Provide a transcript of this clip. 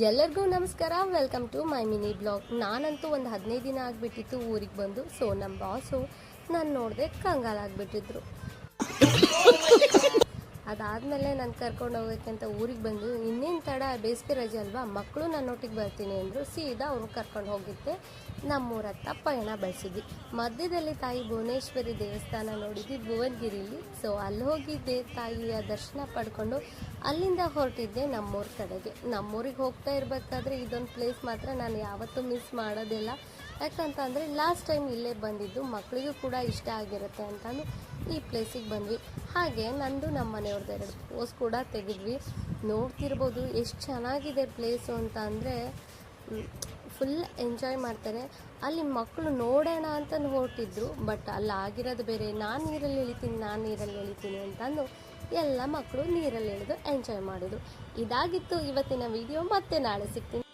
ಎಲ್ಲರಿಗೂ ನಮಸ್ಕಾರ. Welcome to my mini blog. ನಾನಂತೂ ಒಂದು 15 ದಿನ ಆಗಿಬಿಟ್ಟಿತ್ತು ಊರಿಗೆ ಬಂದು. ಸೊ ನಮ್ಮ ಬಾಸು ನಾನು ನೋಡಿದೆ ಕಂಗಾಲಾಗ್ಬಿಟ್ಟಿದ್ರು. ಅದಾದಮೇಲೆ ನಾನು ಕರ್ಕೊಂಡು ಹೋಗೋಕ್ಕಂತ ಊರಿಗೆ ಬಂದು ಇನ್ನೇನು ತಡ, ಬೇಸಿಗೆ ರಜೆ ಅಲ್ವಾ, ಮಕ್ಕಳು ನನ್ನೊಟ್ಟಿಗೆ ಬರ್ತೀನಿ ಅಂದರು. ಸೀದಾ ಅವ್ರು ಕರ್ಕೊಂಡು ಹೋಗಿದ್ದೆ. ನಮ್ಮೂರತ್ತ ಪಯಣ ಬೆಳೆಸಿದ್ವಿ. ಮಧ್ಯದಲ್ಲಿ ತಾಯಿ ಭುವನೇಶ್ವರಿ ದೇವಸ್ಥಾನ ನೋಡಿದ್ವಿ ಭುವನಗಿರಿಲಿ. ಸೊ ಅಲ್ಲಿ ಹೋಗಿದ್ದೆ, ತಾಯಿಯ ದರ್ಶನ ಪಡ್ಕೊಂಡು ಅಲ್ಲಿಂದ ಹೊರಟಿದ್ದೆ ನಮ್ಮೂರ ಕಡೆಗೆ. ನಮ್ಮೂರಿಗೆ ಹೋಗ್ತಾ ಇರಬೇಕಾದ್ರೆ ಇದೊಂದು ಪ್ಲೇಸ್ ಮಾತ್ರ ನಾನು ಯಾವತ್ತೂ ಮಿಸ್ ಮಾಡೋದಿಲ್ಲ. ಯಾಕಂತಂದರೆ ಲಾಸ್ಟ್ ಟೈಮ್ ಇಲ್ಲೇ ಬಂದಿದ್ದು, ಮಕ್ಕಳಿಗೂ ಕೂಡ ಇಷ್ಟ ಆಗಿರುತ್ತೆ ಅಂತಂದು ಈ ಪ್ಲೇಸಿಗೆ ಬಂದ್ವಿ. ಹಾಗೆ ನಂದು ನಮ್ಮ ಮನೆಯವ್ರದ್ದು 2 ಪೋಸ್ ಕೂಡ ತೆಗೆದ್ವಿ. ನೋಡ್ತಿರ್ಬೋದು ಎಷ್ಟು ಚೆನ್ನಾಗಿದೆ ಪ್ಲೇಸು ಅಂತ. ಅಂದರೆ ಫುಲ್ ಎಂಜಾಯ್ ಮಾಡ್ತಾರೆ. ಅಲ್ಲಿ ಮಕ್ಕಳು ನೋಡೋಣ ಅಂತಂದು ಹೊರಟಿದ್ರು, ಬಟ್ ಅಲ್ಲಿ ಆಗಿರೋದು ಬೇರೆ. ನಾನು ನೀರಲ್ಲಿ ಇಳಿತೀನಿ ಅಂತಂದು ಎಲ್ಲ ಮಕ್ಕಳು ನೀರಲ್ಲಿ ಇಳಿದು ಎಂಜಾಯ್ ಮಾಡಿದ್ರು. ಇದಾಗಿತ್ತು ಇವತ್ತಿನ ವಿಡಿಯೋ. ಮತ್ತೆ ನಾಳೆ ಸಿಗ್ತೀನಿ.